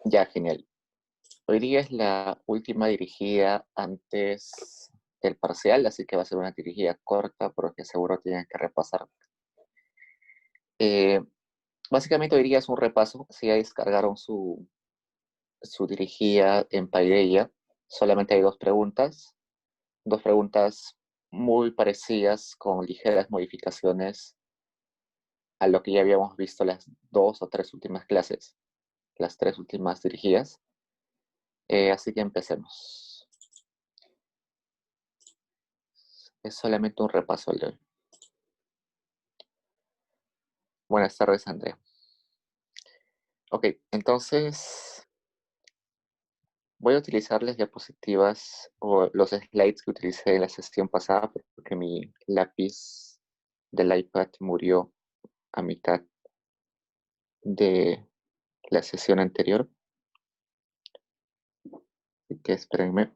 Ya, genial. Hoy día es la última dirigida antes del parcial, así que va a ser una dirigida corta porque seguro tienen que repasar. Eh, Básicamente hoy día es un repaso. Si ya descargaron su dirigida en Paideia, solamente hay dos preguntas muy parecidas con ligeras modificaciones a lo que ya habíamos visto las dos o tres últimas clases, las tres últimas dirigidas. Así que empecemos. Es solamente un repaso al de hoy. Buenas tardes, Andrea. Ok, entonces voy a utilizar las diapositivas o los slides que utilicé en la sesión pasada porque mi lápiz del iPad murió a mitad de la sesión anterior. Así que espérenme.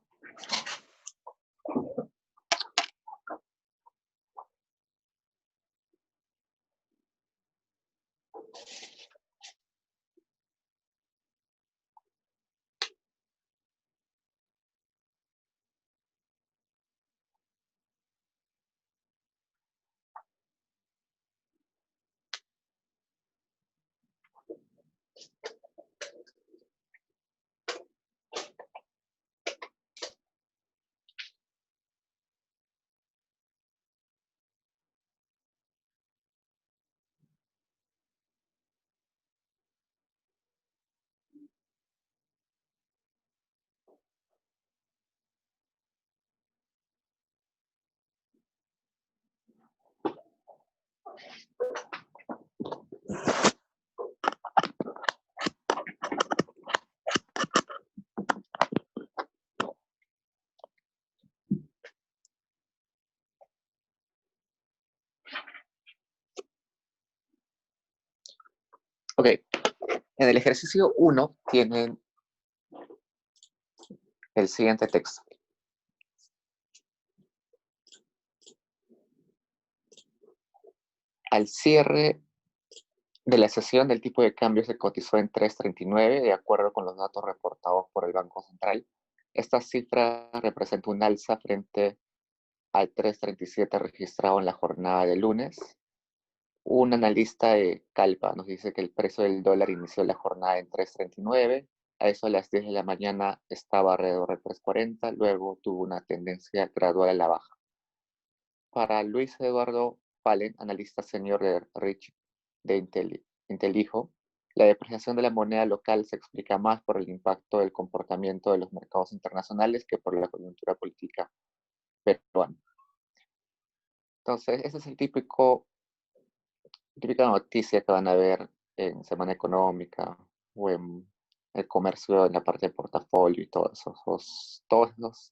Ok, en el ejercicio 1 tienen el siguiente texto. Al cierre de la sesión, el tipo de cambio se cotizó en 3.39, de acuerdo con los datos reportados por el Banco Central. Esta cifra representa un alza frente al 3.37 registrado en la jornada de lunes. Un analista de Calpa nos dice que el precio del dólar inició la jornada en 3.39. A eso a las 10 de la mañana estaba alrededor de 3.40, luego tuvo una tendencia gradual a la baja. Para Luis Eduardo Fallen, analista senior de Rich de Intelijo, la depreciación de la moneda local se explica más por el impacto del comportamiento de los mercados internacionales que por la coyuntura política peruana. Entonces, esa es el típica noticia que van a ver en Semana Económica o en el comercio, en la parte de portafolio y todos esos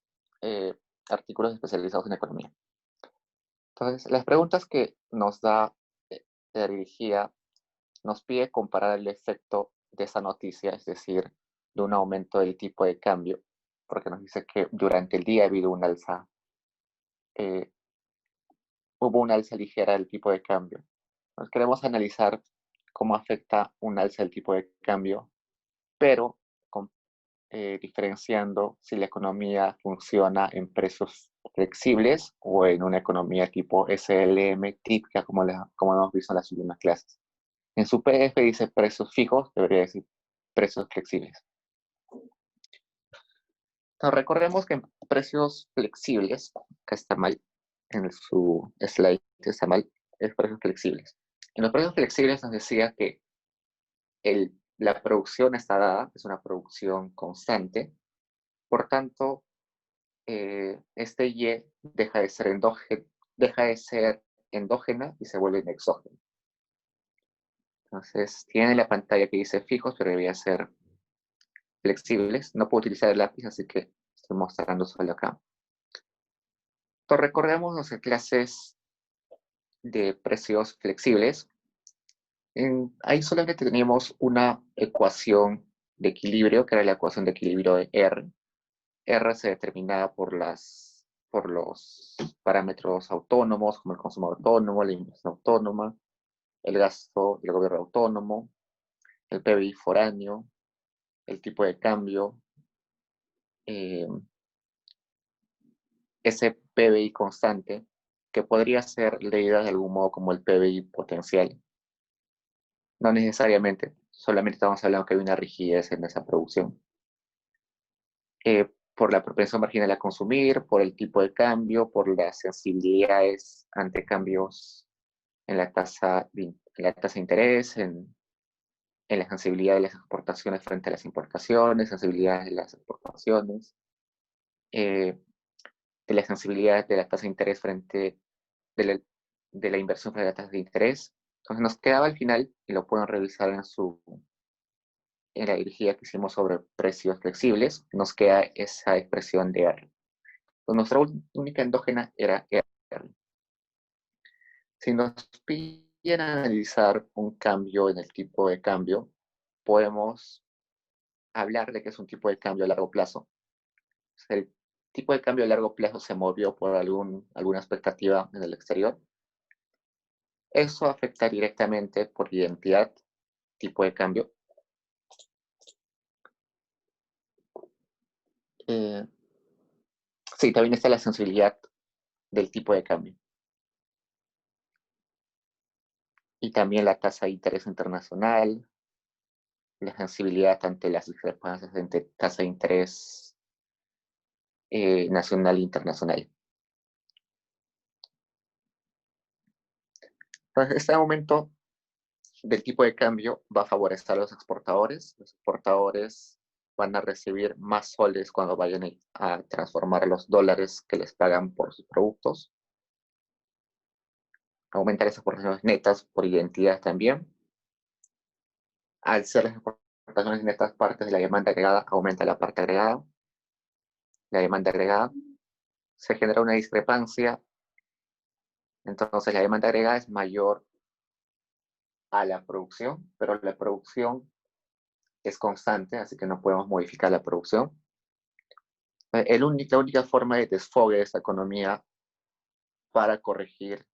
artículos especializados en economía. Entonces, las preguntas que nos da la dirigida nos pide comparar el efecto de esa noticia, es decir, de un aumento del tipo de cambio, porque nos dice que durante el día ha habido un alza, hubo una alza ligera del tipo de cambio. Nos queremos analizar cómo afecta un alza del tipo de cambio, pero diferenciando si la economía funciona en precios flexibles o en una economía tipo SLM típica como hemos visto en las últimas clases. En su PDF dice precios fijos, debería decir precios flexibles. Entonces, recordemos que en precios flexibles, que está mal, en su slide está mal, es precios flexibles. En los precios flexibles nos decía que la producción está dada, es una producción constante, por tanto, este Y deja de ser endógena y se vuelve exógena. Entonces, tiene la pantalla que dice fijos, pero debería ser flexibles. No puedo utilizar el lápiz, así que estoy mostrando solo acá. Entonces, recordemos las clases de precios flexibles. Ahí solamente teníamos una ecuación de equilibrio, que era la ecuación de equilibrio de R. R se determinaba por los parámetros autónomos, como el consumo autónomo, la inversión autónoma, el gasto del gobierno autónomo, el PBI foráneo, el tipo de cambio, ese PBI constante, que podría ser leída de algún modo como el PBI potencial. No necesariamente, solamente estamos hablando que hay una rigidez en esa producción. Por la propensión marginal a consumir, por el tipo de cambio, por las sensibilidades ante cambios en la tasa de interés, en la sensibilidad de las exportaciones frente a las importaciones, sensibilidad de las exportaciones, de la sensibilidad de la tasa de interés frente de la, de la inversión frente a la tasa de interés. Entonces nos quedaba al final, y lo pueden revisar en la dirigida que hicimos sobre precios flexibles, nos queda esa expresión de R. Entonces, nuestra única endógena era R. Si nos piden analizar un cambio en el tipo de cambio, podemos hablar de que es un tipo de cambio a largo plazo. O sea, el tipo de cambio a largo plazo se movió por alguna expectativa en el exterior. Eso afecta directamente por identidad, tipo de cambio. Eh, sí, también está la sensibilidad del tipo de cambio. Y también la tasa de interés internacional, la sensibilidad ante las discrepancias entre tasa de interés nacional e internacional. Entonces, este aumento del tipo de cambio va a favorecer a los exportadores. Los exportadores van a recibir más soles cuando vayan a transformar los dólares que les pagan por sus productos. Aumentar las exportaciones netas por identidad también. Al ser las exportaciones netas partes de la demanda agregada, aumenta la parte agregada. La demanda agregada se genera una discrepancia, entonces la demanda agregada es mayor a la producción, pero la producción es constante, así que no podemos modificar la producción. La única forma de desfogue de esta economía para corregir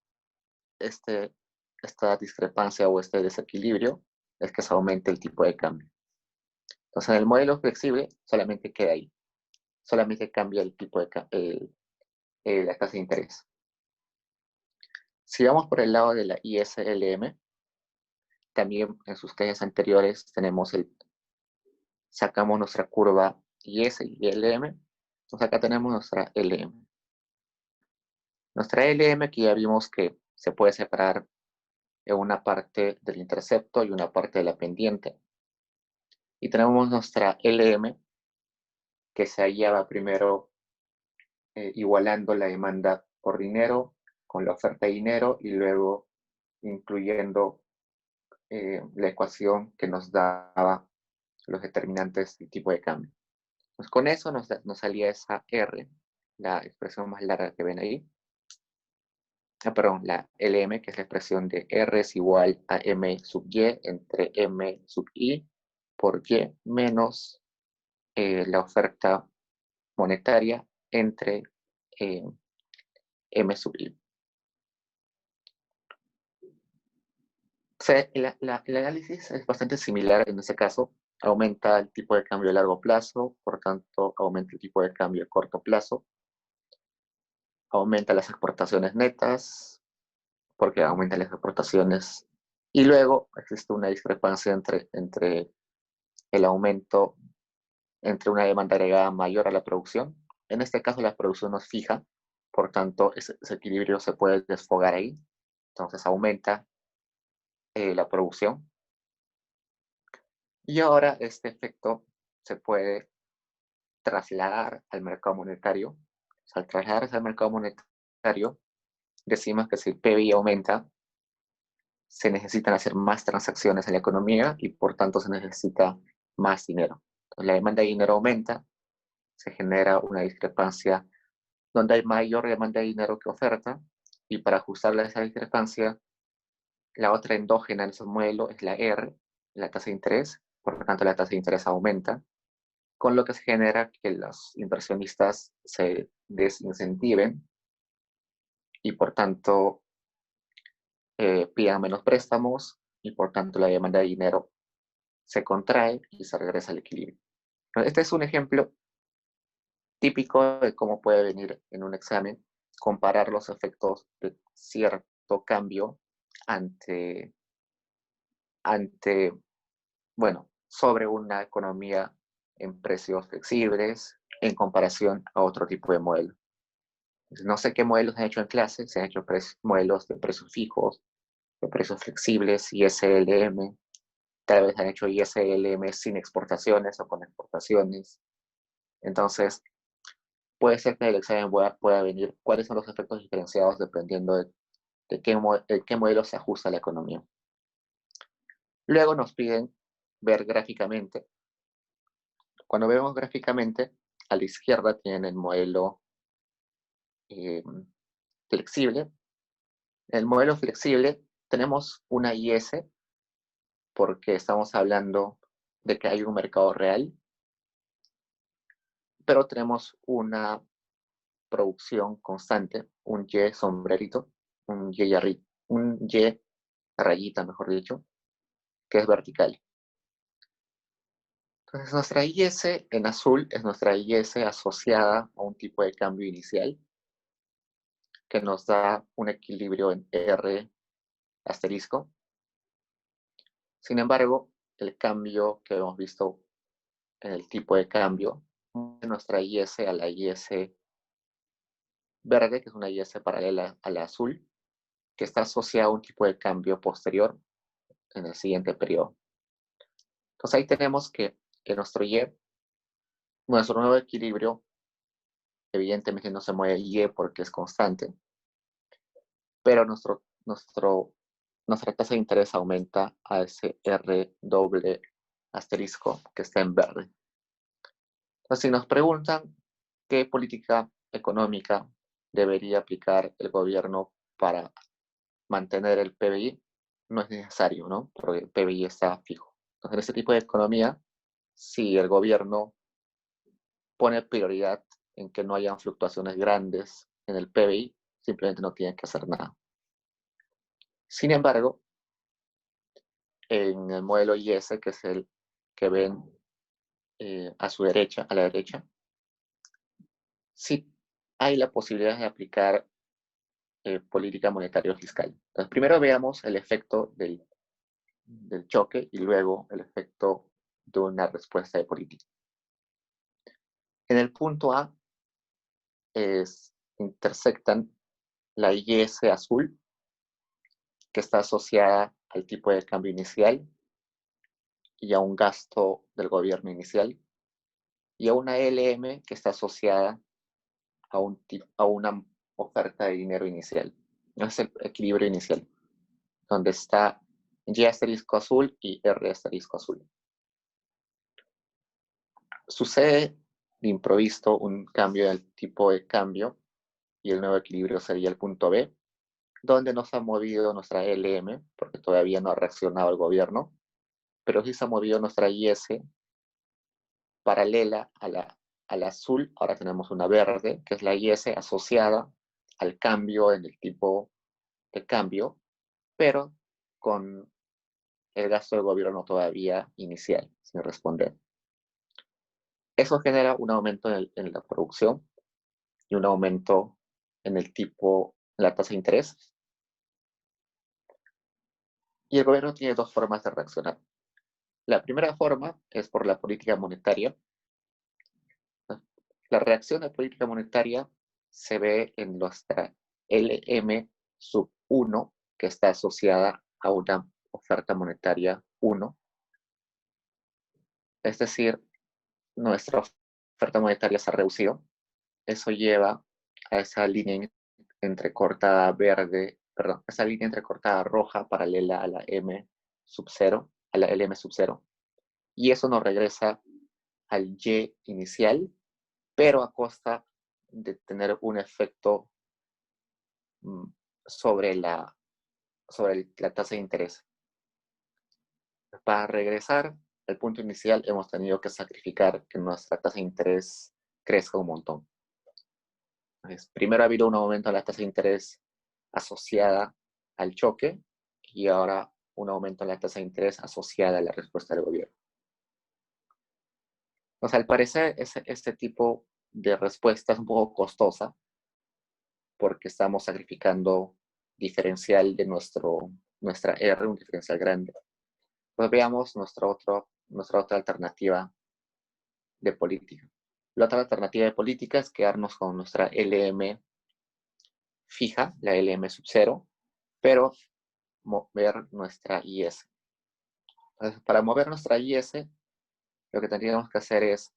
esta discrepancia o este desequilibrio es que se aumente el tipo de cambio. Entonces, en el modelo flexible solamente queda ahí. Solamente cambia el tipo de la tasa de interés. Si vamos por el lado de la ISLM, también en sus clases anteriores sacamos nuestra curva IS y LM. Entonces acá tenemos nuestra LM. Nuestra LM que ya vimos que se puede separar en una parte del intercepto y una parte de la pendiente. Y tenemos nuestra LM que se hallaba primero igualando la demanda por dinero con la oferta de dinero y luego incluyendo la ecuación que nos daba los determinantes del tipo de cambio. Pues con eso nos salía esa R, la expresión más larga que ven ahí. Perdón, la LM, que es la expresión de R es igual a M sub Y entre M sub I por Y menos la oferta monetaria entre M sub I. O sea, el análisis es bastante similar en este caso. Aumenta el tipo de cambio a largo plazo, por tanto, aumenta el tipo de cambio a corto plazo. Aumenta las exportaciones netas, porque aumentan las exportaciones. Y luego existe una discrepancia entre el aumento, entre una demanda agregada mayor a la producción. En este caso, la producción no es fija, por tanto, ese equilibrio se puede desfogar ahí. Entonces, aumenta la producción. Y ahora este efecto se puede trasladar al mercado monetario. O sea, al trasladarse al mercado monetario, decimos que si el PBI aumenta, se necesitan hacer más transacciones en la economía y por tanto se necesita más dinero. Entonces, la demanda de dinero aumenta, se genera una discrepancia donde hay mayor demanda de dinero que oferta y para ajustarle a esa discrepancia, la otra endógena en ese modelo es la R, la tasa de interés, por lo tanto la tasa de interés aumenta, con lo que se genera que los inversionistas se desincentiven y por tanto pidan menos préstamos y por tanto la demanda de dinero se contrae y se regresa al equilibrio. Este es un ejemplo típico de cómo puede venir en un examen comparar los efectos de cierto cambio ante, ante bueno, sobre una economía en precios flexibles en comparación a otro tipo de modelo. No sé qué modelos han hecho en clase, se han hecho modelos de precios fijos, de precios flexibles, ISLM, tal vez han hecho ISLM sin exportaciones o con exportaciones. Entonces, puede ser que en el examen pueda venir cuáles son los efectos diferenciados dependiendo de qué modelo se ajusta a la economía. Luego nos piden ver gráficamente. Cuando vemos gráficamente, a la izquierda tienen el modelo flexible. En el modelo flexible tenemos una IS porque estamos hablando de que hay un mercado real, pero tenemos una producción constante, un Y sombrerito, un Y rayita, mejor dicho, que es vertical. Entonces nuestra IS en azul es nuestra IS asociada a un tipo de cambio inicial que nos da un equilibrio en R asterisco. Sin embargo, el cambio que hemos visto en el tipo de cambio de nuestra IS a la IS verde, que es una IS paralela a la azul, que está asociada a un tipo de cambio posterior en el siguiente periodo. Entonces ahí tenemos que nuestro Y, nuestro nuevo equilibrio, evidentemente no se mueve Y porque es constante, pero nuestra tasa de interés aumenta a ese R doble asterisco que está en verde. Entonces, si nos preguntan qué política económica debería aplicar el gobierno para mantener el PBI, no es necesario, ¿no? Porque el PBI está fijo. Entonces, en este tipo de economía, si el gobierno pone prioridad en que no hayan fluctuaciones grandes en el PBI, simplemente no tiene que hacer nada. Sin embargo, en el modelo IS, que es el que ven a la derecha, sí hay la posibilidad de aplicar política monetaria o fiscal. Entonces, primero veamos el efecto del choque y luego el efecto de una respuesta de política. En el punto A intersectan la IS azul, que está asociada al tipo de cambio inicial y a un gasto del gobierno inicial, y a una LM que está asociada a una oferta de dinero inicial. Es el equilibrio inicial, donde está Y asterisco azul y R asterisco azul. Sucede de improviso un cambio del tipo de cambio y el nuevo equilibrio sería el punto B, donde no se ha movido nuestra LM, porque todavía no ha reaccionado el gobierno, pero sí se ha movido nuestra IS paralela a la azul. Ahora tenemos una verde, que es la IS asociada al cambio en el tipo de cambio, pero con el gasto del gobierno todavía inicial, sin responder. Eso genera un aumento en la producción y un aumento en el tipo, en la tasa de interés. Y el gobierno tiene dos formas de reaccionar. La primera forma es por la política monetaria. La reacción de política monetaria se ve en nuestra LM sub 1, que está asociada a una oferta monetaria 1. Es decir, nuestra oferta monetaria se ha reducido. Eso lleva a esa línea entrecortada verde, perdón, esa línea entrecortada roja paralela a la M sub 0, a la LM sub 0. Y eso nos regresa al Y inicial, pero a costa de tener un efecto sobre la tasa de interés. Para regresar al punto inicial, hemos tenido que sacrificar que nuestra tasa de interés crezca un montón. Entonces, primero ha habido un aumento en la tasa de interés asociada al choque y ahora un aumento en la tasa de interés asociada a la respuesta del gobierno. Entonces, al parecer, este tipo de respuesta es un poco costosa porque estamos sacrificando diferencial de nuestra R, un diferencial grande. Pues veamos nuestra otra alternativa de política. La otra alternativa de política es quedarnos con nuestra LM fija, la LM sub 0, pero mover nuestra IS. Entonces, para mover nuestra IS, lo que tendríamos que hacer es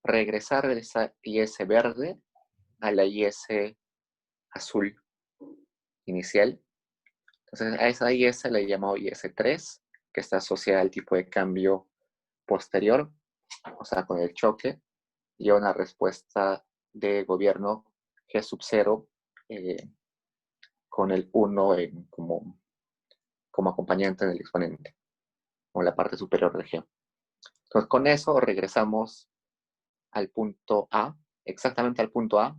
regresar de esa IS verde a la IS azul inicial. Entonces, a esa IS le llamamos IS3, que está asociada al tipo de cambio posterior, o sea, con el choque, y a una respuesta de gobierno G sub 0 con el 1 como acompañante del exponente, o la parte superior del G. Entonces, con eso regresamos al punto A, exactamente al punto A,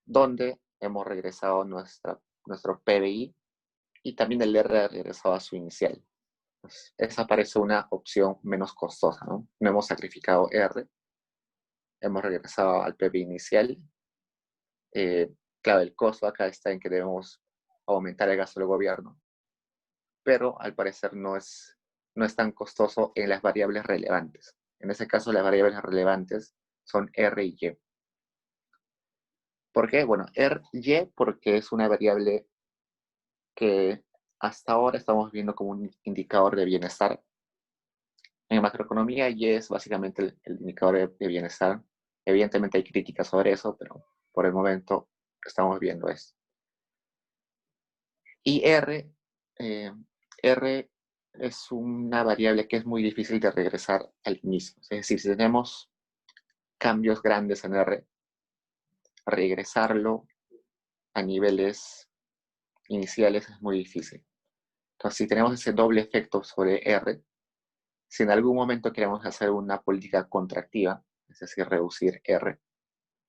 donde hemos regresado nuestro PBI y también el R ha regresado a su inicial. Pues esa parece una opción menos costosa, ¿no? No hemos sacrificado R, hemos regresado al PBI inicial. Claro, el costo acá está en que debemos aumentar el gasto del gobierno, pero al parecer no es tan costoso en las variables relevantes. En ese caso, las variables relevantes son R y Y. ¿Por qué? Bueno, Y porque es una variable que hasta ahora estamos viendo como un indicador de bienestar. En macroeconomía, Y es básicamente el indicador de bienestar. Evidentemente hay críticas sobre eso, pero por el momento estamos viendo esto. Y R es una variable que es muy difícil de regresar al inicio. Es decir, si tenemos cambios grandes en R, regresarlo a niveles iniciales es muy difícil. Entonces, si tenemos ese doble efecto sobre R, si en algún momento queremos hacer una política contractiva, es decir, reducir R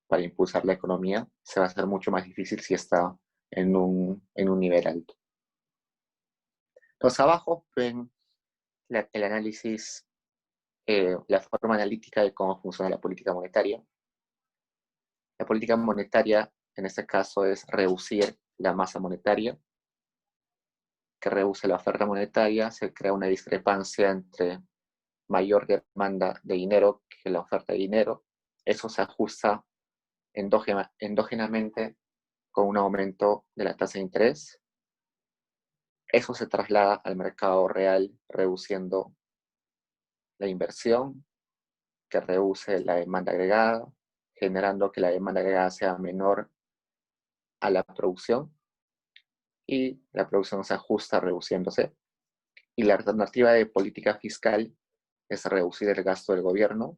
para impulsar la economía, se va a hacer mucho más difícil si está en un nivel alto. Entonces, abajo ven el análisis, la forma analítica de cómo funciona la política monetaria. La política monetaria, en este caso, es reducir la masa monetaria, que reduce la oferta monetaria, se crea una discrepancia entre mayor demanda de dinero que la oferta de dinero. Eso se ajusta endógenamente con un aumento de la tasa de interés. Eso se traslada al mercado real, reduciendo la inversión, que reduce la demanda agregada, generando que la demanda agregada sea menor a la producción y la producción se ajusta reduciéndose. Y la alternativa de política fiscal es reducir el gasto del gobierno,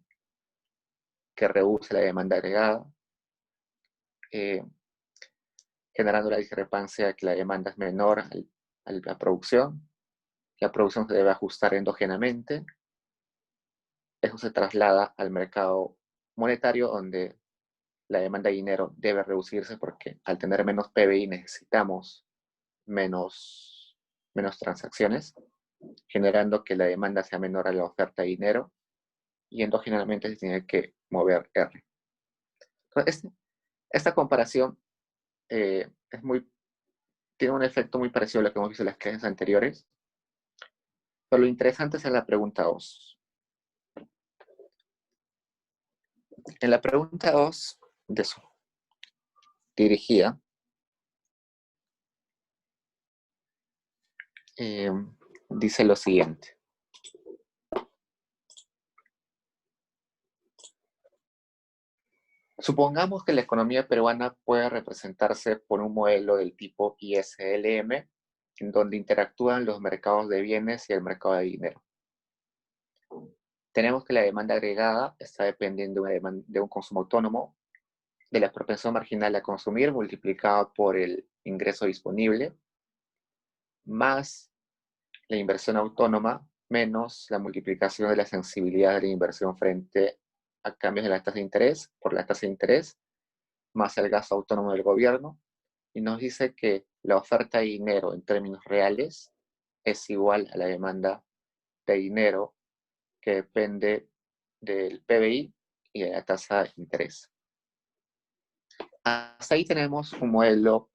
que reduce la demanda agregada, generando la discrepancia de que la demanda es menor a la producción. La producción se debe ajustar endógenamente. Eso se traslada al mercado monetario, donde la demanda de dinero debe reducirse porque al tener menos PBI necesitamos menos transacciones, generando que la demanda sea menor a la oferta de dinero y endógenamente se tiene que mover R. Entonces, esta comparación tiene un efecto muy parecido a lo que hemos visto en las clases anteriores, pero lo interesante es en la pregunta 2. En la pregunta 2 de su dirigida, dice lo siguiente. Supongamos que la economía peruana puede representarse por un modelo del tipo ISLM, en donde interactúan los mercados de bienes y el mercado de dinero. Tenemos que la demanda agregada está dependiendo de un consumo autónomo, de la propensión marginal a consumir multiplicado por el ingreso disponible, más la inversión autónoma, menos la multiplicación de la sensibilidad de la inversión frente a cambios de la tasa de interés por la tasa de interés, más el gasto autónomo del gobierno, y nos dice que la oferta de dinero en términos reales es igual a la demanda de dinero, que depende del PBI y de la tasa de interés. Hasta ahí tenemos un modelo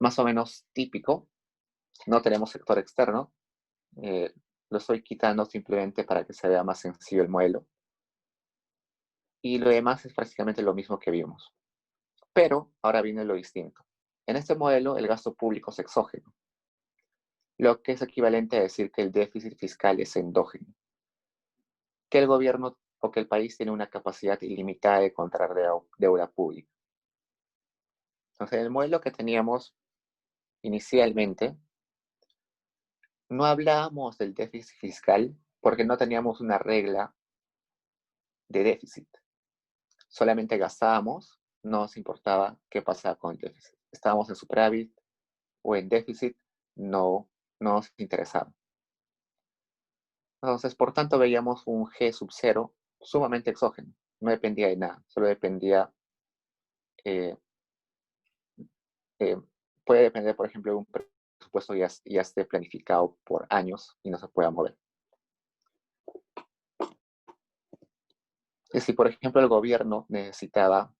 más o menos típico. No tenemos sector externo. Lo estoy quitando simplemente para que se vea más sencillo el modelo. Y lo demás es prácticamente lo mismo que vimos. Pero ahora viene lo distinto. En este modelo, el gasto público es exógeno, lo que es equivalente a decir que el déficit fiscal es endógeno, que el gobierno o que el país tiene una capacidad ilimitada de contraer deuda pública. Entonces, en el modelo que teníamos inicialmente, no hablábamos del déficit fiscal porque no teníamos una regla de déficit. Solamente gastábamos, no nos importaba qué pasaba con el déficit. Estábamos en superávit o en déficit, no nos interesaba. Entonces, por tanto, veíamos un G sub 0 sumamente exógeno. No dependía de nada, solo dependía, eh, eh, puede depender, por ejemplo, de un presupuesto ya esté planificado por años y no se pueda mover. Y si, por ejemplo, el gobierno necesitaba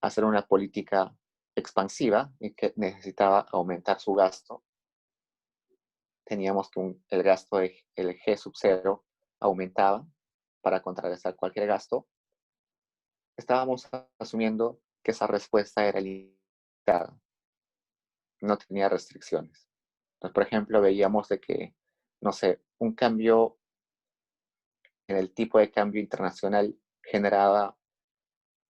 hacer una política expansiva y que necesitaba aumentar su gasto, teníamos que el gasto, el G sub 0 aumentaba para contrarrestar cualquier gasto. Estábamos asumiendo que esa respuesta era limitada, no tenía restricciones. Entonces, por ejemplo, veíamos de que, no sé, un cambio en el tipo de cambio internacional generaba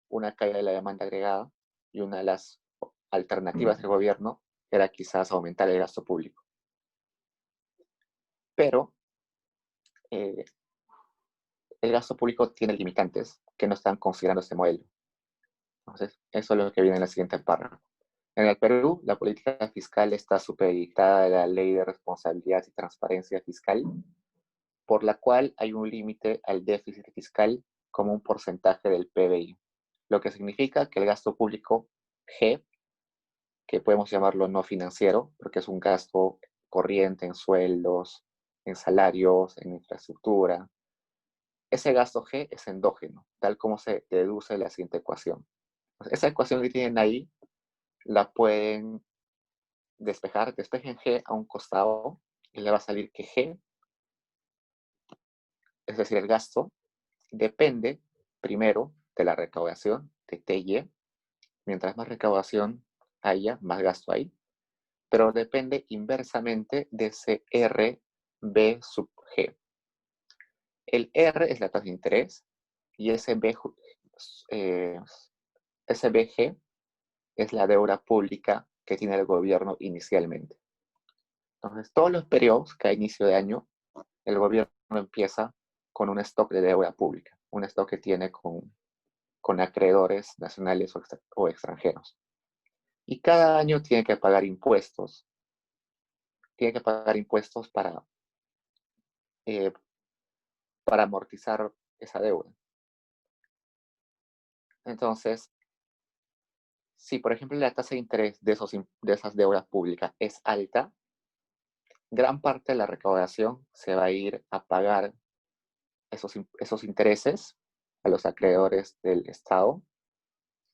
una caída de la demanda agregada y una de las alternativas del gobierno era quizás aumentar el gasto público. Pero el gasto público tiene limitantes que no están considerando este modelo. Entonces, eso es lo que viene en el siguiente párrafo. En el Perú, la política fiscal está supeditada a la Ley de Responsabilidad y Transparencia Fiscal, por la cual hay un límite al déficit fiscal como un porcentaje del PBI, lo que significa que el gasto público G, que podemos llamarlo no financiero, porque es un gasto corriente en sueldos, en salarios, en infraestructura, ese gasto G es endógeno, tal como se deduce de la siguiente ecuación. Esa ecuación que tienen ahí la pueden despejar, despejen G a un costado y le va a salir que G, es decir, el gasto, depende primero de la recaudación de TY. Mientras más recaudación haya, más gasto hay, pero depende inversamente de ese RB sub G. El R es la tasa de interés y ese BG es la deuda pública que tiene el gobierno inicialmente. Entonces, todos los periodos que a inicio de año, el gobierno empieza con un stock de deuda pública, un stock que tiene con acreedores nacionales o extranjeros. Y cada año tiene que pagar impuestos. Tiene que pagar impuestos para amortizar esa deuda. Entonces, si por ejemplo la tasa de interés de esas deudas públicas es alta, gran parte de la recaudación se va a ir a pagar esos intereses a los acreedores del Estado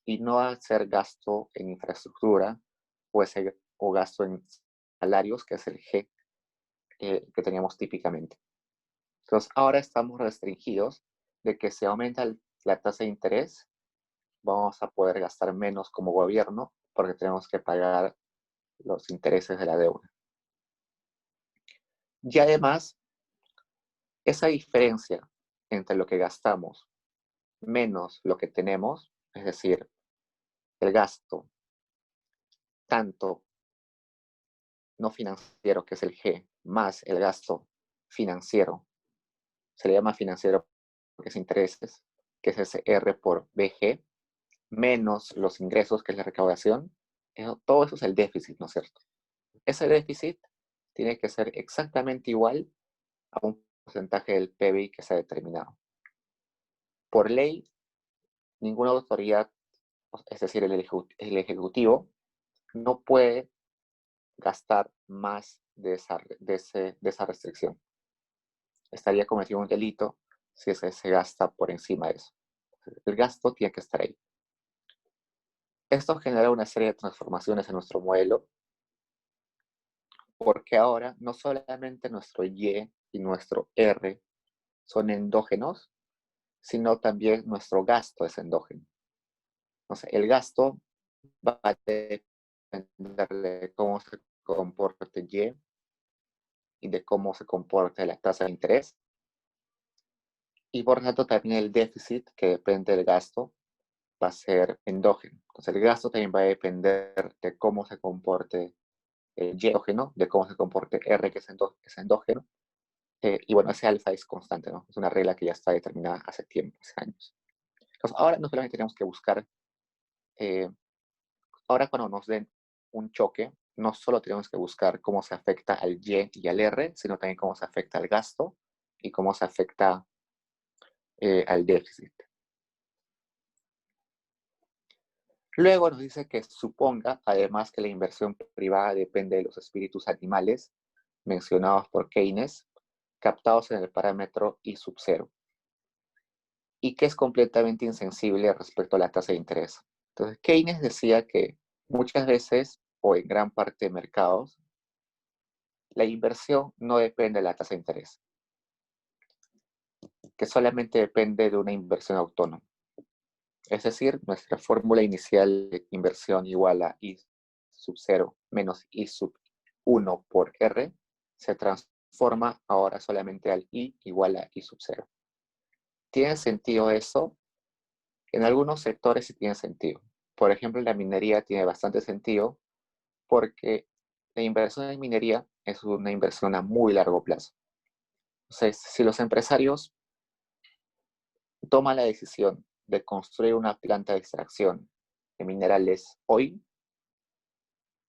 y no a hacer gasto en infraestructura o gasto en salarios, que es el G que teníamos típicamente. Entonces, ahora estamos restringidos de que si aumenta la tasa de interés, vamos a poder gastar menos como gobierno porque tenemos que pagar los intereses de la deuda. Y además, esa diferencia entre lo que gastamos menos lo que tenemos, es decir, el gasto tanto no financiero, que es el G, más el gasto financiero, se le llama financiero porque es intereses, que es ese R por BG, menos los ingresos, que es la recaudación, todo eso es el déficit, ¿no es cierto? Ese déficit tiene que ser exactamente igual a un porcentaje del PBI que se ha determinado. Por ley, ninguna autoridad, es decir, el Ejecutivo, no puede gastar más de esa restricción. Estaría cometiendo un delito si se gasta por encima de eso. El gasto tiene que estar ahí. Esto genera una serie de transformaciones en nuestro modelo, porque ahora no solamente nuestro Y y nuestro R son endógenos, sino también nuestro gasto es endógeno. Entonces, el gasto va a depender de cómo se comporte y de cómo se comporte la tasa de interés. Y por lo tanto también el déficit, que depende del gasto, va a ser endógeno. Entonces el gasto también va a depender de cómo se comporte Y endógeno, de cómo se comporte R, que es endógeno. Y bueno, ese alfa es constante, ¿no? Es una regla que ya está determinada hace tiempo, hace años. Entonces ahora no solamente tenemos que buscar, ahora cuando nos den un choque, no solo tenemos que buscar cómo se afecta al Y y al R, sino también cómo se afecta al gasto y cómo se afecta al déficit. Luego nos dice que suponga, además, que la inversión privada depende de los espíritus animales mencionados por Keynes, captados en el parámetro I sub 0, y que es completamente insensible respecto a la tasa de interés. Entonces, Keynes decía que muchas veces, o en gran parte de mercados, la inversión no depende de la tasa de interés, que solamente depende de una inversión autónoma. Es decir, nuestra fórmula inicial de inversión igual a I sub 0 menos I sub 1 por R se transforma ahora solamente al I igual a I sub 0. ¿Tiene sentido eso? En algunos sectores sí tiene sentido. Por ejemplo, la minería tiene bastante sentido porque la inversión en minería es una inversión a muy largo plazo. Entonces, si los empresarios toman la decisión de construir una planta de extracción de minerales hoy,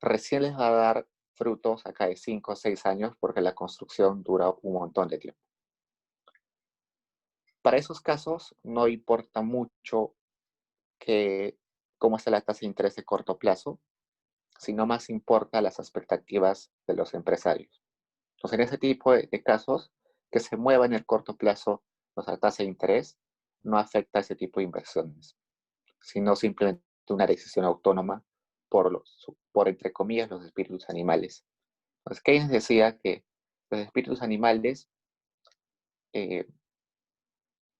recién les va a dar frutos acá de 5 o 6 años porque la construcción dura un montón de tiempo. Para esos casos no importa mucho que cómo está la tasa de interés de corto plazo, sino más importa las expectativas de los empresarios. Entonces, en ese tipo de casos, que se mueva en el corto plazo la tasa de interés no afecta a ese tipo de inversiones, sino simplemente una decisión autónoma por entre comillas, los espíritus animales. Entonces, Keynes decía que los espíritus animales eh,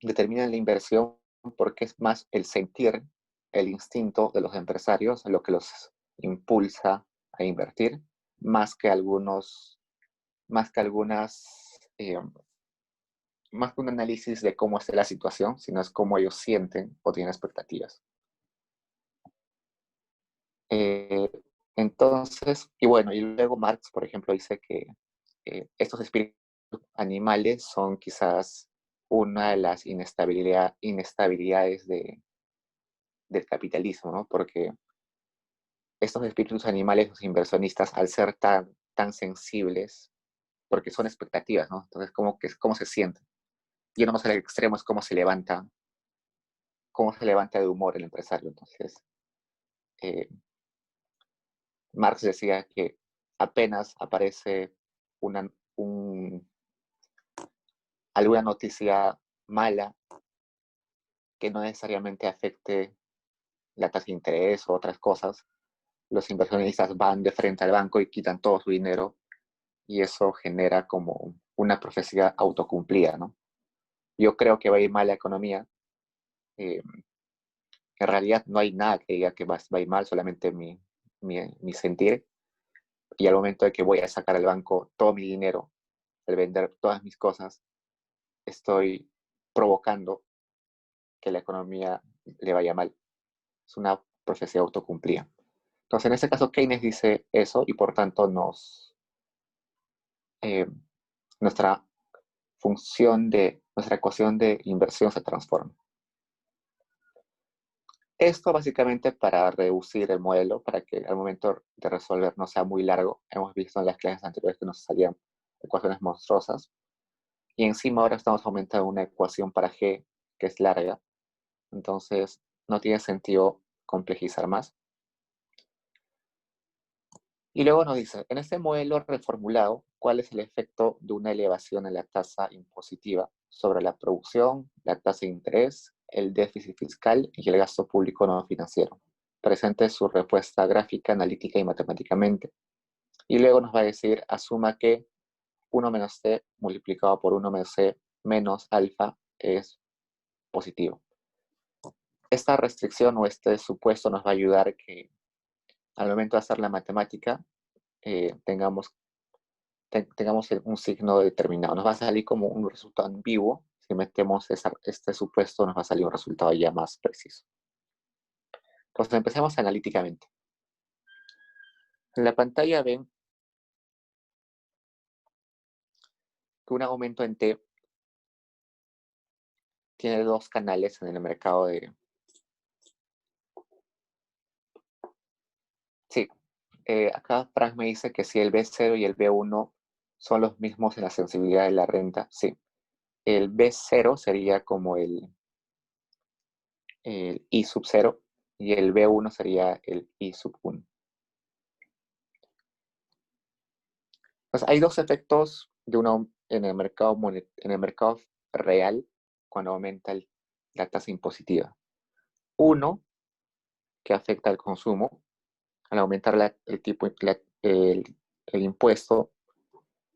determinan la inversión porque es más el sentir, el instinto de los empresarios lo que los impulsa a invertir, más que algunos, más que algunas, más que un análisis de cómo es la situación, sino es cómo ellos sienten o tienen expectativas. Eh, entonces, y bueno, y luego Marx, por ejemplo, dice que estos espíritus animales son quizás una de las inestabilidades del capitalismo, ¿no? Porque estos espíritus animales, los inversionistas, al ser tan sensibles, porque son expectativas, ¿no? Entonces, ¿cómo se sienten? Yéndonos al extremo es cómo se levanta de humor el empresario. Entonces, eh, Marx decía que apenas aparece una, un, alguna noticia mala que no necesariamente afecte la tasa de interés o otras cosas, los inversionistas van de frente al banco y quitan todo su dinero y eso genera como una profecía autocumplida, ¿no? Yo creo que va a ir mal la economía. Eh, en realidad no hay nada que diga que va a ir mal, solamente mi sentir. Y al momento de que voy a sacar al banco todo mi dinero, al vender todas mis cosas, estoy provocando que la economía le vaya mal. Es una profecía autocumplida. Entonces, en este caso, Keynes dice eso y por tanto eh, nuestra nuestra ecuación de inversión se transforma. Esto básicamente para reducir el modelo, para que al momento de resolver no sea muy largo. Hemos visto en las clases anteriores que nos salían ecuaciones monstruosas. Y encima ahora estamos aumentando una ecuación para G que es larga. Entonces no tiene sentido complejizar más. Y luego nos dice, en este modelo reformulado, ¿cuál es el efecto de una elevación en la tasa impositiva sobre la producción, la tasa de interés, el déficit fiscal y el gasto público no financiero. Presente su respuesta gráfica, analítica y matemáticamente. Y luego nos va a decir, asuma que 1 menos c multiplicado por 1 menos c menos alfa es positivo. Esta restricción o este supuesto nos va a ayudar que al momento de hacer la matemática tengamos un signo determinado. Nos va a salir como un resultado ambiguo. Si metemos este supuesto, nos va a salir un resultado ya más preciso. Entonces, empecemos analíticamente. En la pantalla ven que un aumento en T tiene dos canales en el mercado de... Sí, acá Frank me dice que si el B0 y el B1 son los mismos en la sensibilidad de la renta, sí. El B0 sería como el I sub 0 y el B1 sería el I sub 1. Pues hay dos efectos en el mercado real cuando aumenta la tasa impositiva. Uno, que afecta al consumo. Al aumentar el impuesto,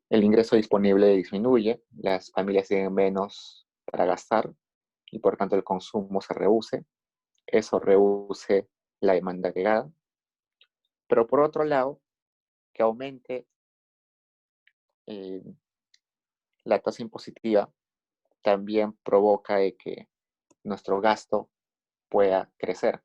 el ingreso disponible disminuye, las familias tienen menos para gastar y por tanto el consumo se reduce. Eso reduce la demanda agregada. Pero por otro lado, que aumente la tasa impositiva también provoca que nuestro gasto pueda crecer.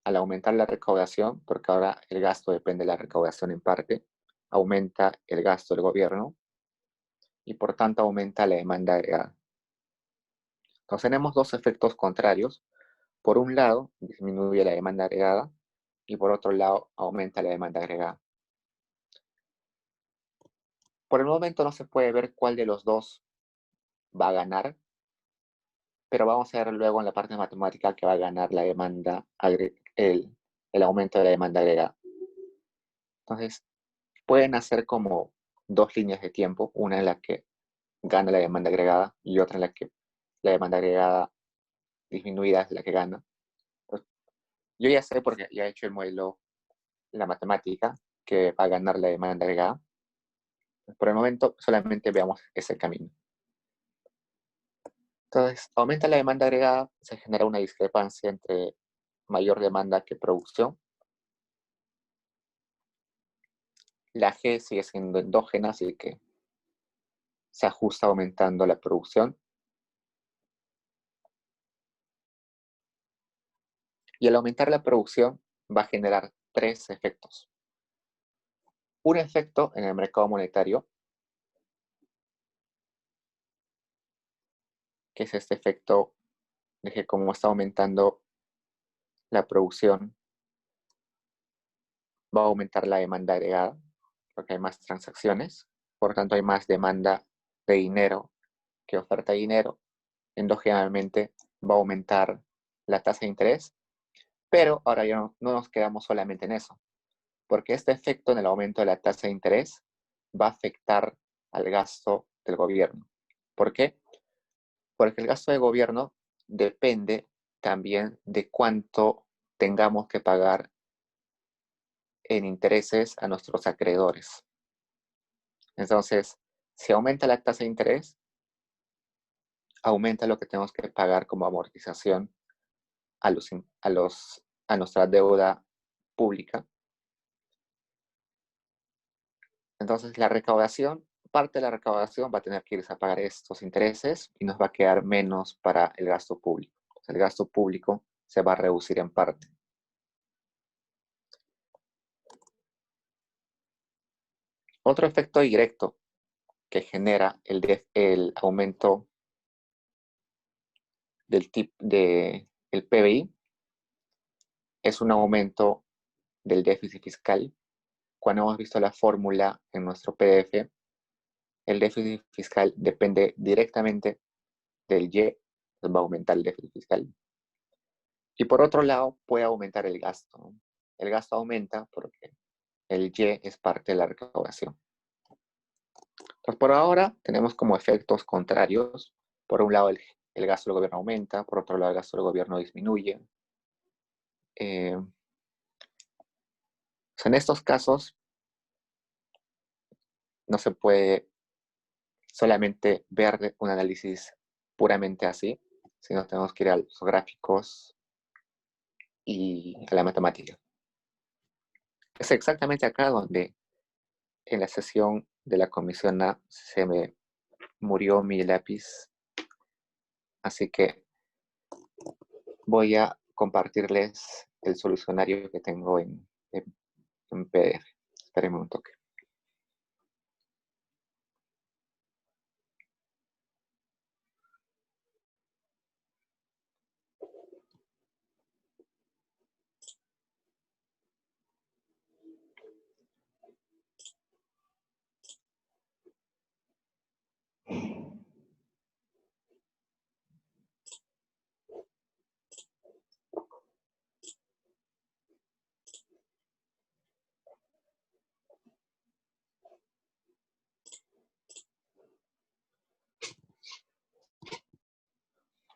Al aumentar la recaudación, porque ahora el gasto depende de la recaudación en parte, aumenta el gasto del gobierno y por tanto aumenta la demanda agregada. Entonces tenemos dos efectos contrarios. Por un lado, disminuye la demanda agregada y por otro lado, aumenta la demanda agregada. Por el momento no se puede ver cuál de los dos va a ganar, pero vamos a ver luego en la parte matemática que va a ganar la demanda, el aumento de la demanda agregada. Entonces, pueden hacer como dos líneas de tiempo, una en la que gana la demanda agregada y otra en la que la demanda agregada disminuida es la que gana. Pues, yo ya sé porque ya he hecho el modelo, la matemática, que va a ganar la demanda agregada. Por el momento solamente veamos ese camino. Entonces, aumenta la demanda agregada, se genera una discrepancia entre mayor demanda que producción. La G sigue siendo endógena, así que se ajusta aumentando la producción. Y al aumentar la producción va a generar tres efectos. Un efecto en el mercado monetario, que es este efecto de que como está aumentando la producción, va a aumentar la demanda agregada, porque hay más transacciones, por tanto hay más demanda de dinero que oferta de dinero. Endógenamente va a aumentar la tasa de interés, pero ahora ya no nos quedamos solamente en eso, porque este efecto en el aumento de la tasa de interés va a afectar al gasto del gobierno. ¿Por qué? Porque el gasto del gobierno depende también de cuánto tengamos que pagar en intereses a nuestros acreedores. Entonces, si aumenta la tasa de interés, aumenta lo que tenemos que pagar como amortización a nuestra deuda pública. Entonces, parte de la recaudación va a tener que irse a pagar estos intereses y nos va a quedar menos para el gasto público. Entonces, el gasto público se va a reducir en parte. Otro efecto directo que genera el aumento del PBI es un aumento del déficit fiscal. Cuando hemos visto la fórmula en nuestro PDF, el déficit fiscal depende directamente del Y, va a aumentar el déficit fiscal. Y por otro lado, puede aumentar el gasto. El gasto aumenta porque el Y es parte de la recaudación. Entonces, por ahora tenemos como efectos contrarios Por un lado, el gasto del gobierno aumenta, por otro lado, el gasto del gobierno disminuye. En estos casos, no se puede solamente ver un análisis puramente así, sino tenemos que ir a los gráficos y a la matemática. Es exactamente acá donde en la sesión de la comisión A se me murió mi lápiz, así que voy a compartirles el solucionario que tengo en PDF. Espérenme un toque.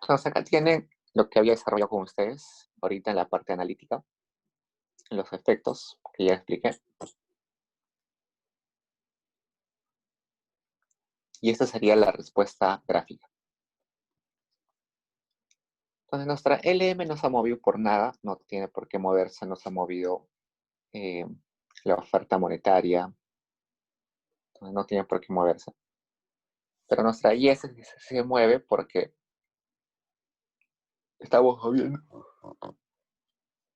Entonces acá tienen lo que había desarrollado con ustedes ahorita en la parte analítica, los efectos que ya expliqué. Y esta sería la respuesta gráfica. Entonces nuestra LM no se ha movido por nada, no tiene por qué moverse, no se ha movido la oferta monetaria, entonces no tiene por qué moverse. Pero nuestra IS se mueve porque estamos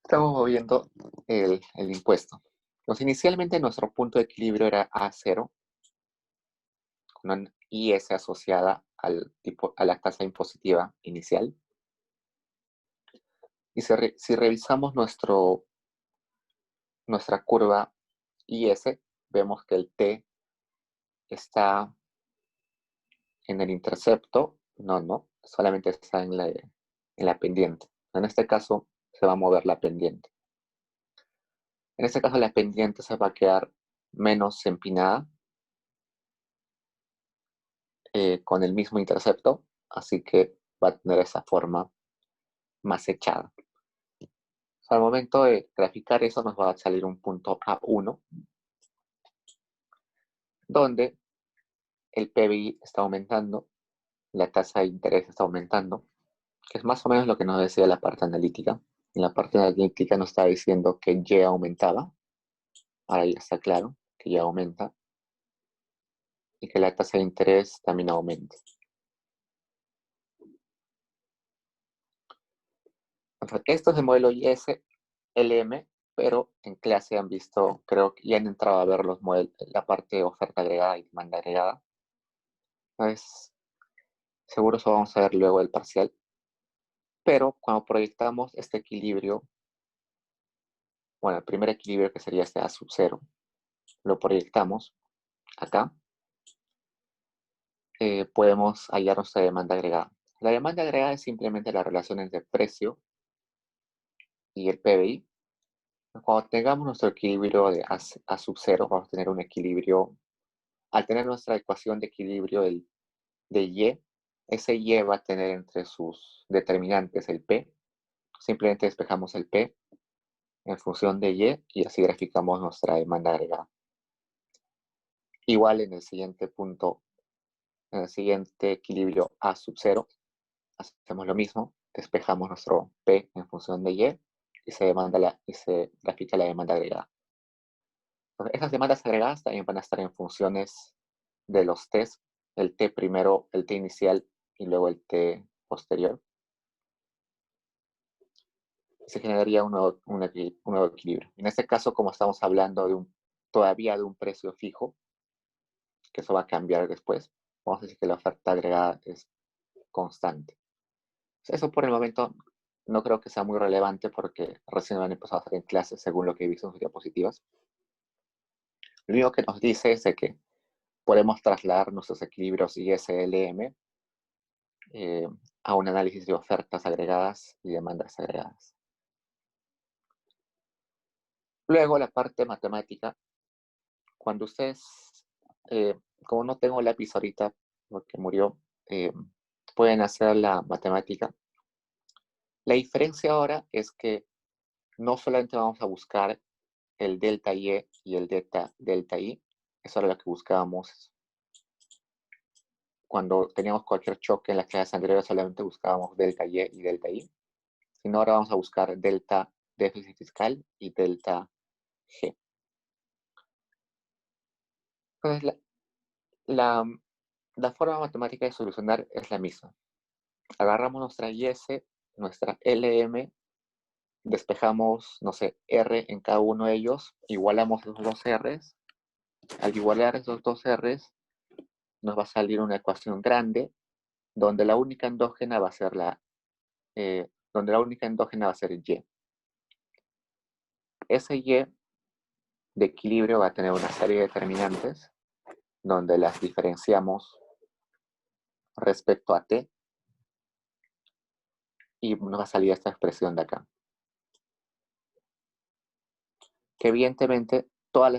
moviendo el impuesto. Entonces inicialmente nuestro punto de equilibrio era A0, con una IS asociada a la tasa impositiva inicial. Y si revisamos nuestra curva IS, vemos que el T está en el intercepto. No, solamente está en la pendiente. En este caso se va a mover la pendiente. En este caso la pendiente se va a quedar menos empinada con el mismo intercepto, así que va a tener esa forma más echada. Al momento de graficar eso nos va a salir un punto A1, donde el PBI está aumentando, la tasa de interés está aumentando, que es más o menos lo que nos decía la parte analítica. En la parte analítica nos está diciendo que Y aumentaba, ahora ya está claro que Y aumenta, y que la tasa de interés también aumenta. Esto es el modelo IS-LM, pero en clase han visto, creo que ya han entrado a ver la parte de oferta agregada y demanda agregada. Entonces, seguro eso vamos a ver luego del parcial. Pero cuando proyectamos este equilibrio, bueno, el primer equilibrio que sería este A sub 0, lo proyectamos acá, podemos hallar nuestra demanda agregada. La demanda agregada es simplemente la relación entre el precio y el PBI. Cuando tengamos nuestro equilibrio de A sub 0, vamos a tener un equilibrio, al tener nuestra ecuación de equilibrio de Y, ese Y va a tener entre sus determinantes el P. Simplemente despejamos el P en función de y así graficamos nuestra demanda agregada. Igual en el siguiente punto, en el siguiente equilibrio A sub 0, hacemos lo mismo, despejamos nuestro P en función de y se grafica la demanda agregada. Entonces, esas demandas agregadas también van a estar en funciones de los T's, el T primero, el T inicial y luego el T posterior. Se generaría un nuevo equilibrio. En este caso, como estamos hablando todavía de un precio fijo, que eso va a cambiar después, vamos a decir que la oferta agregada es constante. Eso por el momento no creo que sea muy relevante porque recién van a empezar a hacer en clases según lo que he visto en sus diapositivas. Lo único que nos dice es de que podemos trasladar nuestros equilibrios ISLM a un análisis de ofertas agregadas y demandas agregadas. Luego, la parte matemática, cuando ustedes, como no tengo lápiz ahorita porque murió, pueden hacer la matemática. La diferencia ahora es que no solamente vamos a buscar el delta Y y el delta Y, eso era lo que buscábamos cuando teníamos cualquier choque en las clases anteriores, solamente buscábamos delta Y y delta Y, sino ahora vamos a buscar delta déficit fiscal y delta G. Entonces, la forma matemática de solucionar es la misma. Agarramos nuestra IS, nuestra LM, despejamos, no sé, R en cada uno de ellos, igualamos los dos R's. Al igualar esos dos R's, nos va a salir una ecuación grande donde la única endógena va a ser Y. Ese Y de equilibrio va a tener una serie de determinantes donde las diferenciamos respecto a T y nos va a salir esta expresión de acá. Que evidentemente todas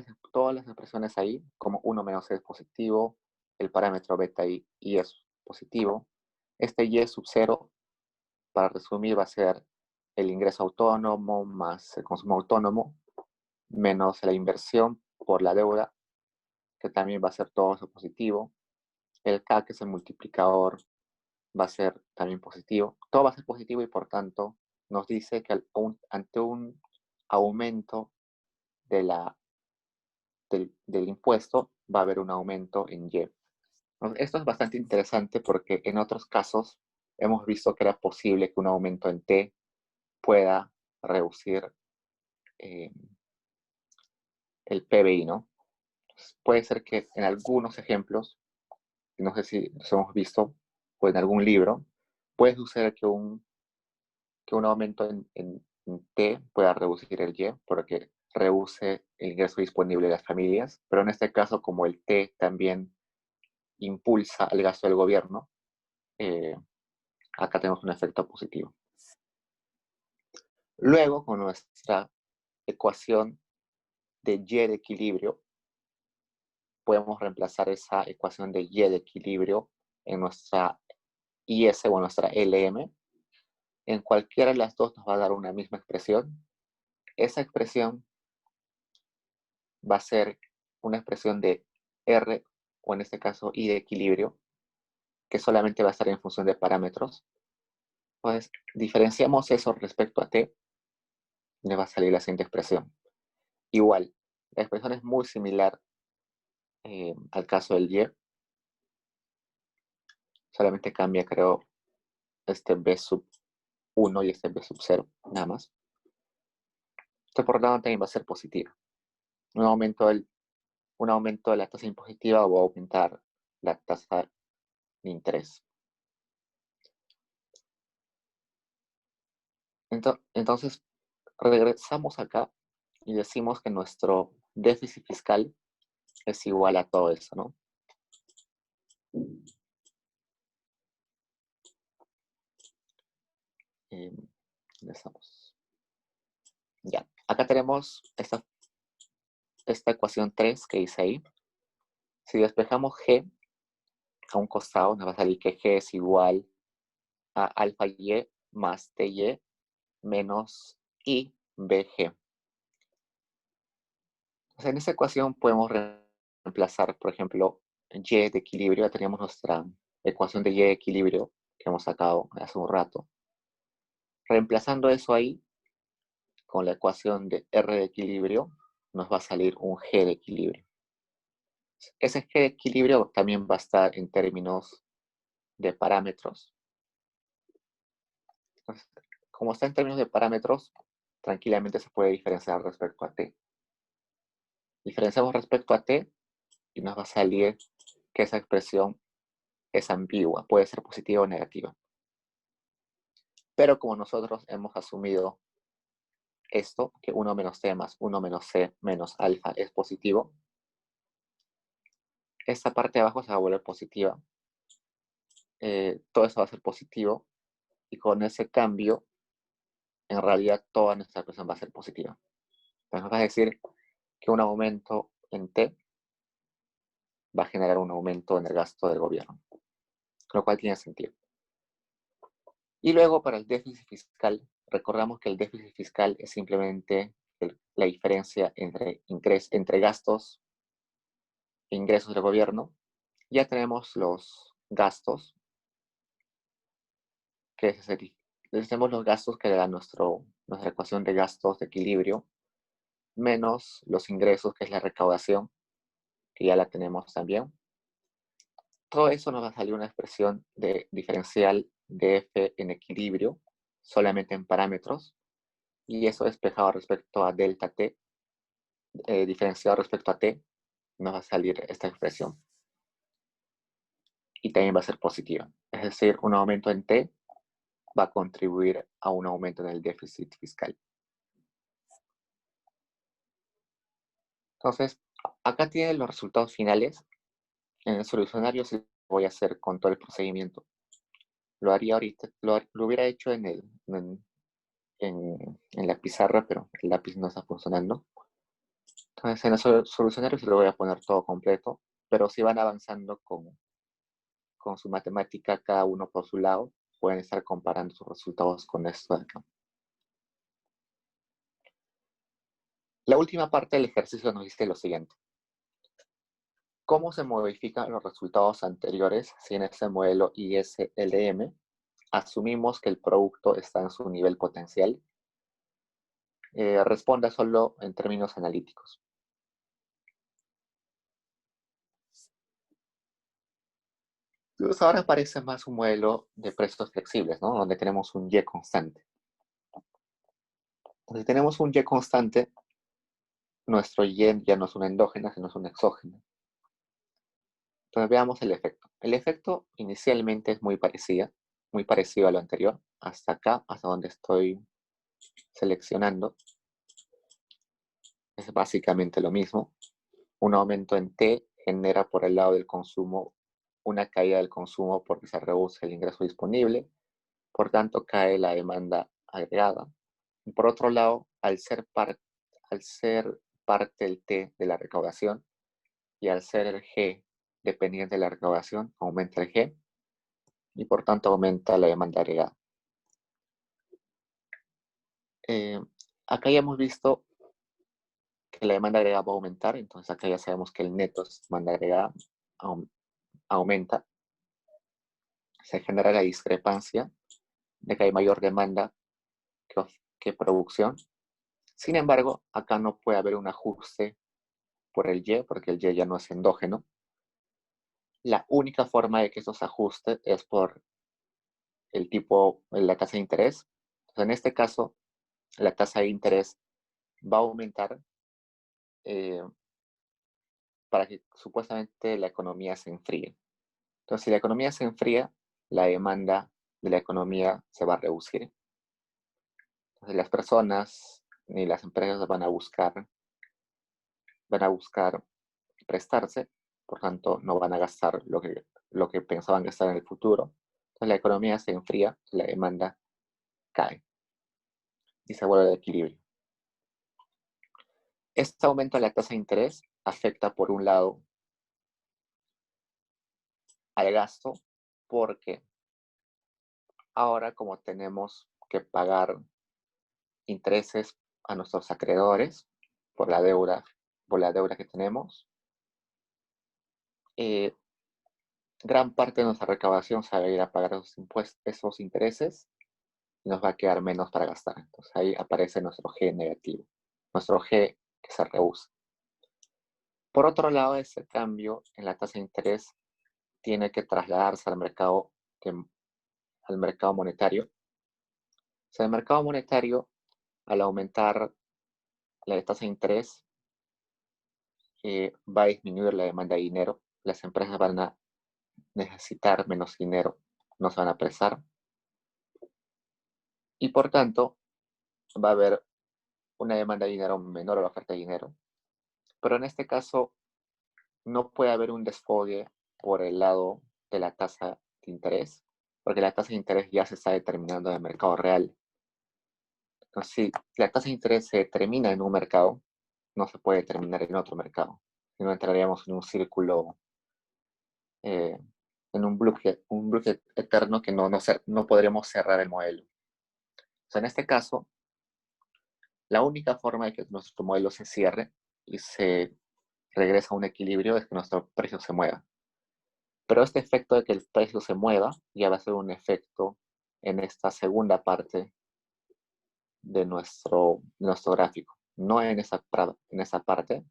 las expresiones ahí, como 1 menos C es positivo, el parámetro beta y es positivo, este Y sub 0, para resumir, va a ser el ingreso autónomo más el consumo autónomo, menos la inversión por la deuda, que también va a ser todo eso positivo. El K, que es el multiplicador, va a ser también positivo. Todo va a ser positivo y por tanto nos dice que ante un aumento del impuesto va a haber un aumento en Y. Esto es bastante interesante porque en otros casos hemos visto que era posible que un aumento en T pueda reducir el PBI, ¿no? Puede ser que en algunos ejemplos, no sé si los hemos visto o en algún libro, puede suceder que un aumento en T pueda reducir el Y porque reduce el ingreso disponible de las familias, pero en este caso, como el T también impulsa el gasto del gobierno, acá tenemos un efecto positivo. Luego, con nuestra ecuación de Y de equilibrio, podemos reemplazar esa ecuación de Y de equilibrio en nuestra IS o nuestra LM. En cualquiera de las dos nos va a dar una misma expresión. Esa expresión va a ser una expresión de R, o en este caso I de equilibrio, que solamente va a estar en función de parámetros. Entonces, diferenciamos eso respecto a T, y nos va a salir la siguiente expresión. Igual, la expresión es muy similar al caso del Y, solamente cambia, creo, este B sub 1 y este B sub 0, nada más. Esto por lo tanto también va a ser positivo. Un aumento de la tasa impositiva va a aumentar la tasa de interés. Entonces, regresamos acá y decimos que nuestro déficit fiscal es igual a todo eso, ¿no? ¿Dónde estamos? Ya, acá tenemos esta ecuación 3 que dice ahí. Si despejamos G a un costado, nos va a salir que G es igual a alfa Y más TY menos IBG. Entonces, en esta ecuación podemos reemplazar, por ejemplo, Y de equilibrio. Ya teníamos nuestra ecuación de Y de equilibrio que hemos sacado hace un rato. Reemplazando eso ahí con la ecuación de R de equilibrio, nos va a salir un G de equilibrio. Ese G de equilibrio también va a estar en términos de parámetros. Entonces, como está en términos de parámetros, tranquilamente se puede diferenciar respecto a T. Diferenciamos respecto a T y nos va a salir que esa expresión es ambigua, puede ser positiva o negativa. Pero como nosotros hemos asumido esto, que 1 menos T más 1 menos C menos alfa es positivo, esta parte de abajo se va a volver positiva. Todo eso va a ser positivo y con ese cambio, en realidad toda nuestra expresión va a ser positiva. Entonces nos va a decir que un aumento en T va a generar un aumento en el gasto del gobierno, lo cual tiene sentido. Y luego para el déficit fiscal, recordamos que el déficit fiscal es simplemente la diferencia entre gastos e ingresos del gobierno. Ya tenemos los gastos, tenemos los gastos que da nuestra ecuación de gastos de equilibrio, menos los ingresos, que es la recaudación, que ya la tenemos también. Todo eso nos va a salir una expresión de diferencial de f en equilibrio, solamente en parámetros, y eso despejado respecto a delta t, diferenciado respecto a t, nos va a salir esta expresión. Y también va a ser positiva. Es decir, un aumento en t va a contribuir a un aumento en el déficit fiscal. Entonces, acá tienen los resultados finales. En el solucionario sí voy a hacer con todo el procedimiento. Lo haría ahorita, lo hubiera hecho en la pizarra, pero el lápiz no está funcionando. Entonces, en el solucionario sí lo voy a poner todo completo, pero si van avanzando con su matemática, cada uno por su lado, pueden estar comparando sus resultados con esto de acá. La última parte del ejercicio nos dice lo siguiente. ¿Cómo se modifican los resultados anteriores si en este modelo ISLM asumimos que el producto está en su nivel potencial? Responda solo en términos analíticos. Entonces ahora parece más un modelo de precios flexibles, ¿no? Donde tenemos un Y constante. Si tenemos un Y constante, nuestro Y ya no es una endógena, sino es una exógena. Entonces veamos el efecto. El efecto inicialmente es muy parecido a lo anterior, hasta acá, hasta donde estoy seleccionando. Es básicamente lo mismo. Un aumento en T genera por el lado del consumo una caída del consumo porque se reduce el ingreso disponible, por tanto cae la demanda agregada. Y por otro lado, al ser parte el T de la recaudación y al ser el G dependiente de la recaudación, aumenta el G y por tanto aumenta la demanda agregada. Acá ya hemos visto que la demanda agregada va a aumentar, entonces acá ya sabemos que el neto es demanda agregada aumenta. Se genera la discrepancia de que hay mayor demanda que producción. Sin embargo, acá no puede haber un ajuste por el Y, porque el Y ya no es endógeno. La única forma de que eso se ajuste es por la tasa de interés. Entonces, en este caso, la tasa de interés va a aumentar para que supuestamente la economía se enfríe. Entonces, si la economía se enfría, la demanda de la economía se va a reducir. Entonces, las personas ni las empresas van a buscar prestarse, por tanto, no van a gastar lo que pensaban gastar en el futuro. Entonces, la economía se enfría, la demanda cae y se vuelve de equilibrio. Este aumento de la tasa de interés afecta, por un lado, al gasto, porque ahora, como tenemos que pagar intereses a nuestros acreedores por la deuda que tenemos, gran parte de nuestra recaudación se va a ir a pagar esos intereses y nos va a quedar menos para gastar. Entonces ahí aparece nuestro G negativo, nuestro G que se rehúsa. Por otro lado, ese cambio en la tasa de interés tiene que trasladarse al mercado monetario. O sea, el mercado monetario, al aumentar la tasa de interés, va a disminuir la demanda de dinero. Las empresas van a necesitar menos dinero, no se van a apresar. Y por tanto, va a haber una demanda de dinero menor a la oferta de dinero. Pero en este caso, no puede haber un desfogue por el lado de la tasa de interés, porque la tasa de interés ya se está determinando en el mercado real. Entonces, si la tasa de interés se determina en un mercado, no se puede determinar en otro mercado. Si no, entraríamos en un círculo en un bucle eterno que no podremos cerrar el modelo. O sea, en este caso, la única forma de que nuestro modelo se cierre y se regrese a un equilibrio es que nuestro precio se mueva. Pero este efecto de que el precio se mueva ya va a ser un efecto en esta segunda parte de nuestro gráfico. No en esa parte,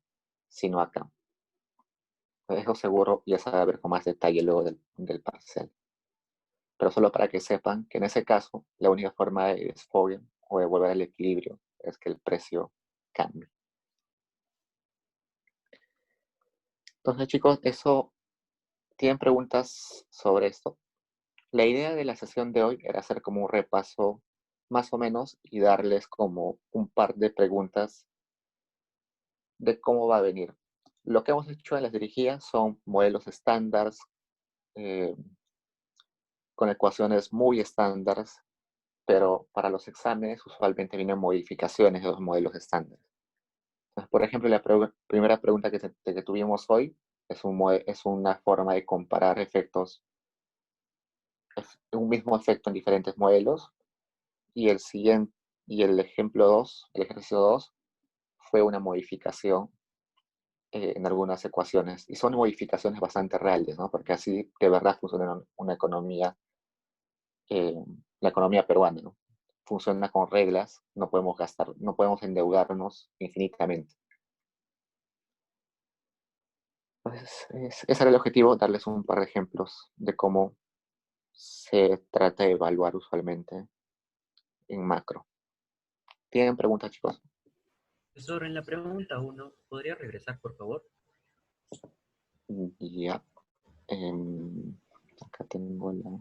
sino acá. Eso seguro ya se va a ver con más detalle luego del parcial. Pero solo para que sepan que en ese caso, la única forma de desfogue o de volver al equilibrio es que el precio cambie. Entonces, chicos, ¿tienen preguntas sobre esto? La idea de la sesión de hoy era hacer como un repaso más o menos y darles como un par de preguntas de cómo va a venir. Lo que hemos hecho en las dirigidas son modelos estándares con ecuaciones muy estándares, pero para los exámenes usualmente vienen modificaciones de los modelos estándares. Entonces, por ejemplo, la primera pregunta que tuvimos hoy es una forma de comparar un mismo efecto en diferentes modelos, y el ejemplo 2, el ejercicio 2, fue una modificación en algunas ecuaciones, y son modificaciones bastante reales, ¿no? Porque así de verdad funciona una economía, la economía peruana, ¿no? Funciona con reglas, no podemos gastar, no podemos endeudarnos infinitamente. Entonces, ese era el objetivo, darles un par de ejemplos de cómo se trata de evaluar usualmente en macro. ¿Tienen preguntas, chicos? Profesor, en la pregunta 1, ¿podría regresar, por favor? Ya. Acá tengo la...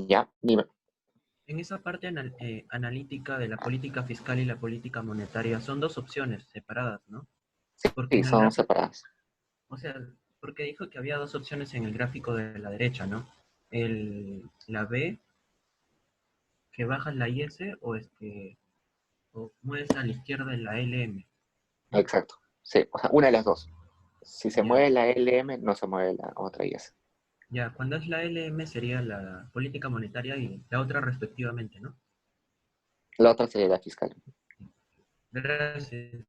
Ya, dime. En esa parte analítica de la política fiscal y la política monetaria son dos opciones separadas, ¿no? Porque Sí, en el son gráfico, separadas. o sea, porque dijo que había dos opciones en el gráfico de la derecha, ¿no? La B, que baja la IS, o mueves a la izquierda en la LM, ¿no? Exacto. Sí, o sea, una de las dos. Si se Ya, mueve la LM, no se mueve la otra IS. ya, cuando es la LM sería la política monetaria y la otra respectivamente, ¿no? La otra sería la fiscal. Gracias.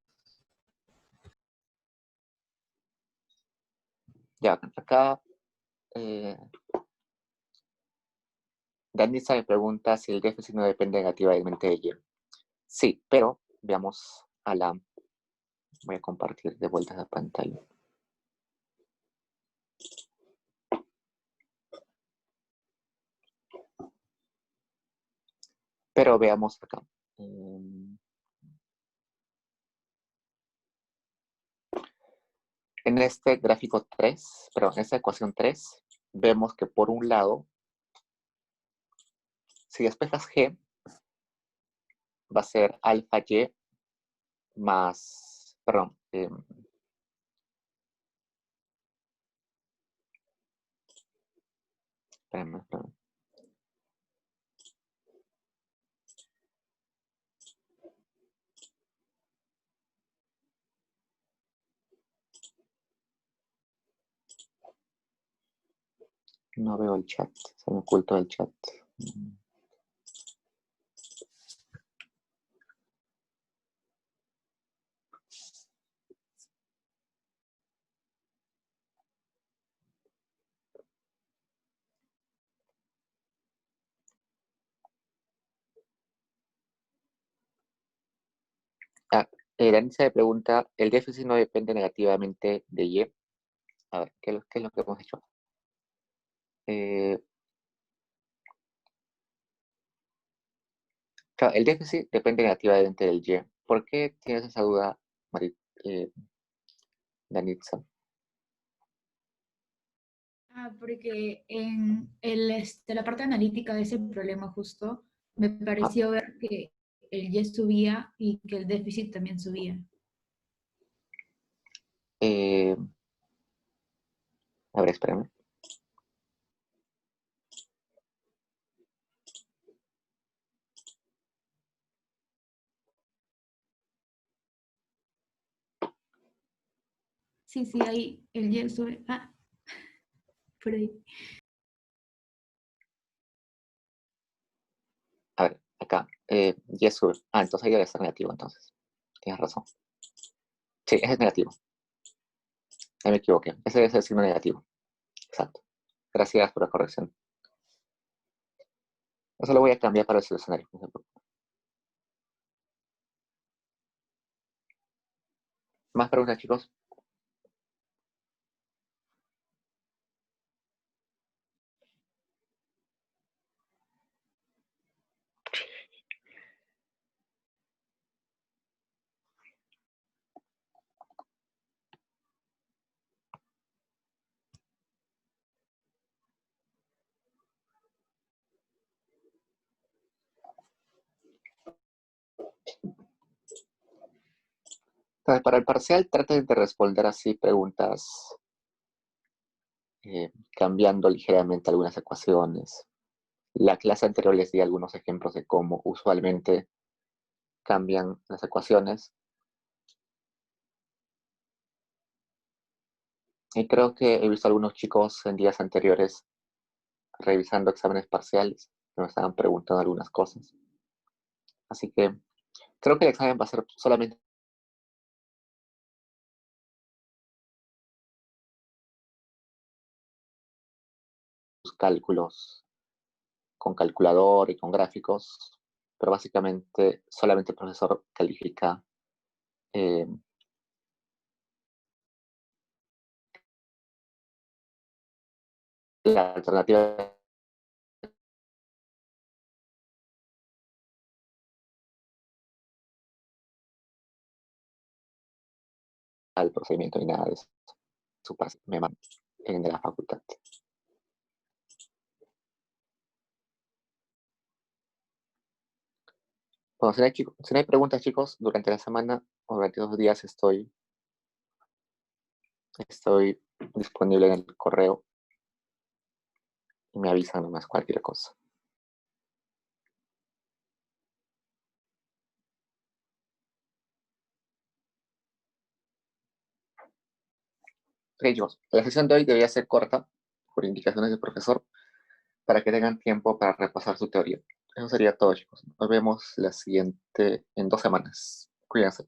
Ya, acá Danisa me pregunta si el déficit no depende negativamente de Y. Sí, pero veamos voy a compartir de vuelta la pantalla. Pero veamos acá. En este gráfico 3, perdón, en esta ecuación 3, vemos que por un lado, si despejas G, va a ser alfa Y más, perdón, espérame. No veo el chat, se me ocultó el chat. Ah, Danisa me pregunta, ¿el déficit no depende negativamente de Y? A ver, ¿qué es lo que hemos hecho? Claro, el déficit depende negativamente del Y. ¿Por qué tienes esa duda, eh, Danitza? Porque en la parte analítica de ese problema justo, me Ajá. pareció ver que el Y subía y que el déficit también subía. Eh, A ver, espérame. Sí, sí, ahí el Y sobre. Ah, por ahí. A ver, acá. Yes, sir. Entonces ahí debe estar negativo, entonces. Tienes razón. Sí, ese es negativo. Ahí me equivoqué. Ese es el signo negativo. Exacto. Gracias por la corrección. Eso lo voy a cambiar para el escenario. No se preocupe. ¿Más preguntas, chicos? Entonces, para el parcial, traten de responder así preguntas cambiando ligeramente algunas ecuaciones. La clase anterior les di algunos ejemplos de cómo usualmente cambian las ecuaciones. Y creo que he visto algunos chicos en días anteriores revisando exámenes parciales que me estaban preguntando algunas cosas. Así que creo que el examen va a ser solamente los cálculos con calculador y con gráficos, pero básicamente solamente el profesor califica la alternativa al procedimiento ni nada de eso. Me manda en de la facultad. Bueno, si no hay preguntas, chicos, durante la semana o durante 2 días estoy disponible en el correo y me avisan nomás cualquier cosa. Ok, chicos, la sesión de hoy debería ser corta por indicaciones del profesor para que tengan tiempo para repasar su teoría. Eso sería todo, chicos. Nos vemos la siguiente en 2 semanas. Cuídense.